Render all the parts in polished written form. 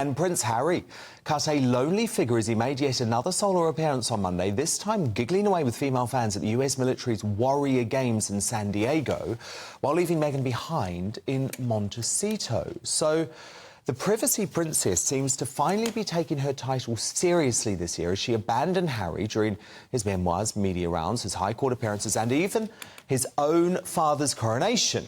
And Prince Harry cut a lonely figure as he made yet another solo appearance on Monday, this time giggling away with female fans at the US military's Warrior Games in San Diego, while leaving Meghan behind in Montecito. So the privacy princess seems to finally be taking her title seriously this year as she abandoned Harry during his memoirs, media rounds, his High Court appearances and even his own father's coronation.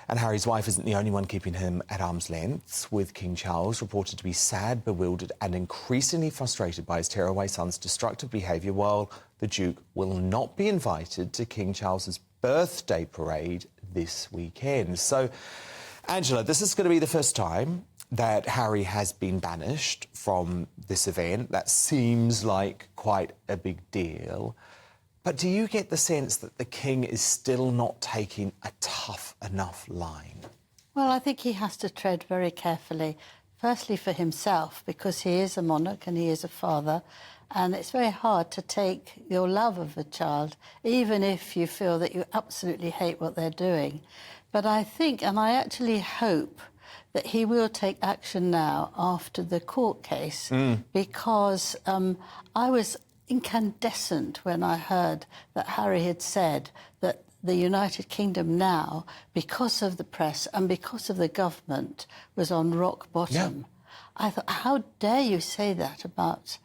And Harry's wife isn't the only one keeping him at arm's length, with King Charles reported to be sad, bewildered and increasingly frustrated by his tearaway son's destructive behaviour, while the Duke will not be invited to King Charles's birthday parade this weekend. So, Angela, this is going to be the first time that Harry has been banished from this event. That seems like quite a big deal. But do you get the sense that the King is still not taking a tough enough line? Well, I think he has to tread very carefully, firstly for himself, because he is a monarch and he is a father, and it's very hard to take your love of a child, even if you feel that you absolutely hate what they're doing. But I think, and I actually hope, that he will take action now after the court case, because I was incandescent when I heard that Harry had said that the United Kingdom now, because of the press and because of the government, was on rock bottom. Yeah. I thought, how dare you say that about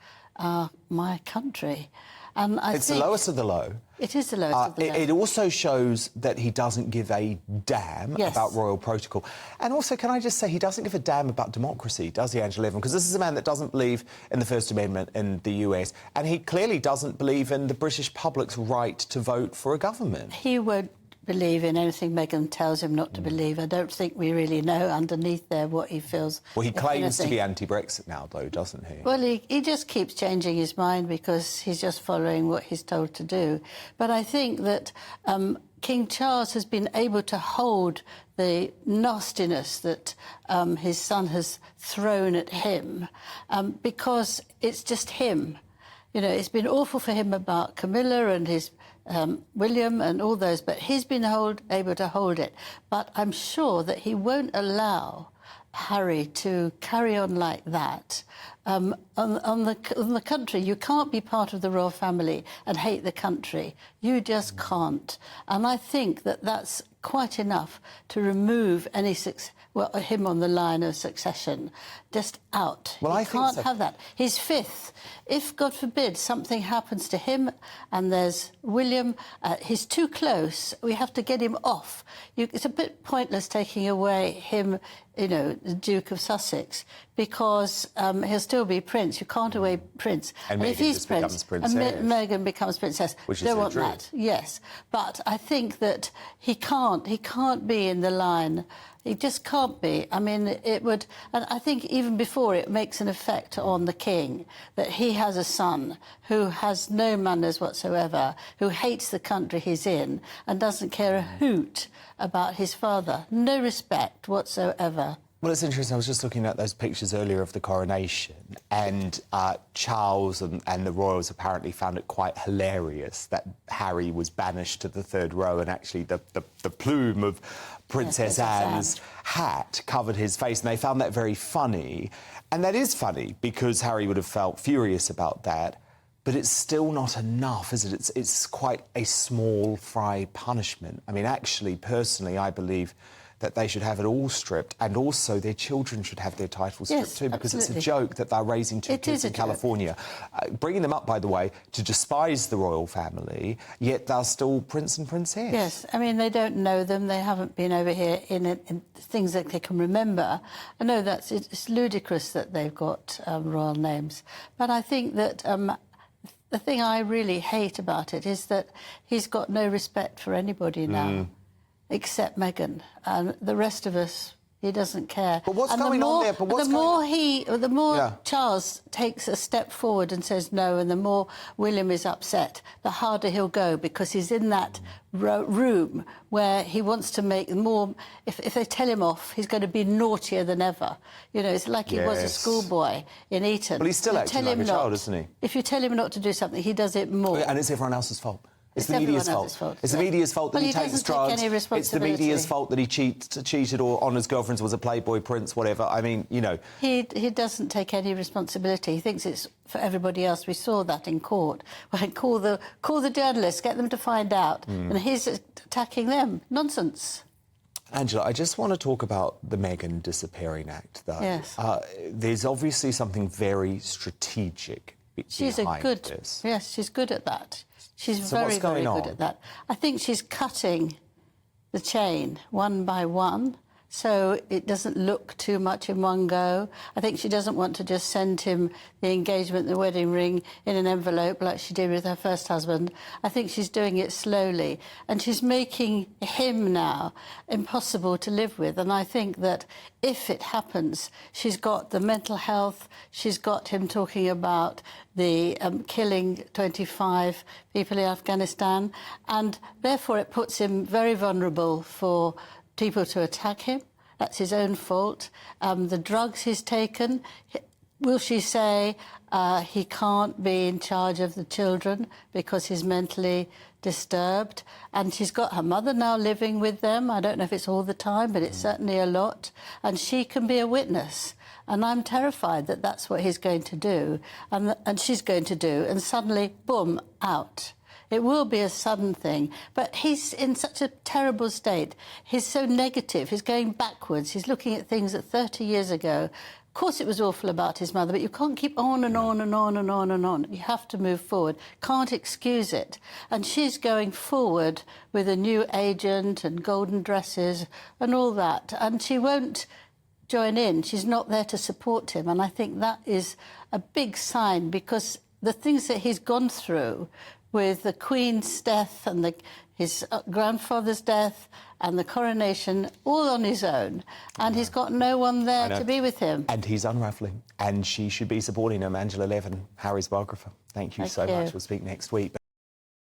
my country? And it's the lowest of the low. It is the lowest of the low. It also shows that he doesn't give a damn about royal protocol. And also, can I just say, he doesn't give a damn about democracy, does he, Angela Levin? Because this is a man that doesn't believe in the First Amendment in the US, and he clearly doesn't believe in the British public's right to vote for a government. He won't believe in anything Meghan tells him not to believe. I don't think we really know underneath there what he feels. Well, he claims to be anti-Brexit now, though, doesn't he? Well, he just keeps changing his mind because he's just following what he's told to do. But I think that King Charles has been able to hold the nastiness that his son has thrown at him because it's just him. You know, it's been awful for him about Camilla and his William and all those, but he's been able to hold it. But I'm sure that he won't allow Harry to carry on like that. On the country, you can't be part of the royal family and hate the country. You just can't. And I think that that's quite enough to remove any him on the line of succession. Just out. Well, I can't have that. He's fifth. If, God forbid, something happens to him and there's William, he's too close, we have to get him off. It's a bit pointless taking away him, you know, the Duke of Sussex, because he'll still be Prince. You can't away Prince. And Meghan if he's just becomes Princess. And Meghan becomes Princess. Which is don't want dream. that, yes. But I think that he can't be in the line. He just can't be. I mean, it would... And I think even before it makes an effect on the King, that he has a son who has no manners whatsoever, who hates the country he's in and doesn't care a hoot about his father. No respect whatsoever. Well, it's interesting. I was just looking at those pictures earlier of the coronation, and Charles and the royals apparently found it quite hilarious that Harry was banished to the third row, and actually the plume of Princess Anne's hat covered his face, and they found that very funny. And that is funny, because Harry would have felt furious about that, but it's still not enough, is it? It's quite a small fry punishment. I mean, actually, personally, I believe that they should have it all stripped, and also their children should have their titles stripped too, because it's a joke that they're raising two kids in California, bringing them up, by the way, to despise the royal family, yet they're still prince and princess. Yes, I mean, they don't know them, they haven't been over here in things that they can remember. I know it's ludicrous that they've got royal names, but I think that the thing I really hate about it is that he's got no respect for anybody now. Except Meghan, and the rest of us, he doesn't care. But what's going on there? But what's the more Charles takes a step forward and says no, and the more William is upset, the harder he'll go, because he's in that room where he wants to make more... If they tell him off, he's going to be naughtier than ever. You know, it's like he was a schoolboy in Eton. Well, he's still acting like a child, isn't he? If you tell him not to do something, he does it more. And it's everyone else's fault. It's the media's fault. It's the media's fault that he takes drugs. It's the media's fault that he cheated or on his girlfriends, was a Playboy prince, whatever. I mean, you know. He doesn't take any responsibility. He thinks it's for everybody else. We saw that in court. When call the journalists, get them to find out, and he's attacking them. Nonsense. Angela, I just want to talk about the Meghan disappearing act, though. Yes. There's obviously something very strategic behind this. Yes, she's good at that. She's very good at that. I think she's cutting the chain one by one, so it doesn't look too much in one go. I think she doesn't want to just send him the engagement, the wedding ring in an envelope like she did with her first husband. I think she's doing it slowly, and she's making him now impossible to live with. And I think that if it happens, she's got the mental health, she's got him talking about the killing 25 people in Afghanistan, and therefore it puts him very vulnerable for people to attack him. That's his own fault. The drugs he's taken, will she say he can't be in charge of the children because he's mentally disturbed? And she's got her mother now living with them. I don't know if it's all the time, but it's certainly a lot. And she can be a witness. And I'm terrified that that's what he's going to do, and she's going to do, and suddenly, boom, out. It will be a sudden thing, but he's in such a terrible state. He's so negative. He's going backwards. He's looking at things that 30 years ago. Of course, it was awful about his mother, but you can't keep on and on and on and on and on. You have to move forward. Can't excuse it. And she's going forward with a new agent and golden dresses and all that. And she won't join in. She's not there to support him. And I think that is a big sign, because the things that he's gone through with the Queen's death and his grandfather's death and the coronation, all on his own. And he's got no one there to be with him. And he's unravelling. And she should be supporting him. Angela Levin, Harry's biographer. Thank you so much. We'll speak next week.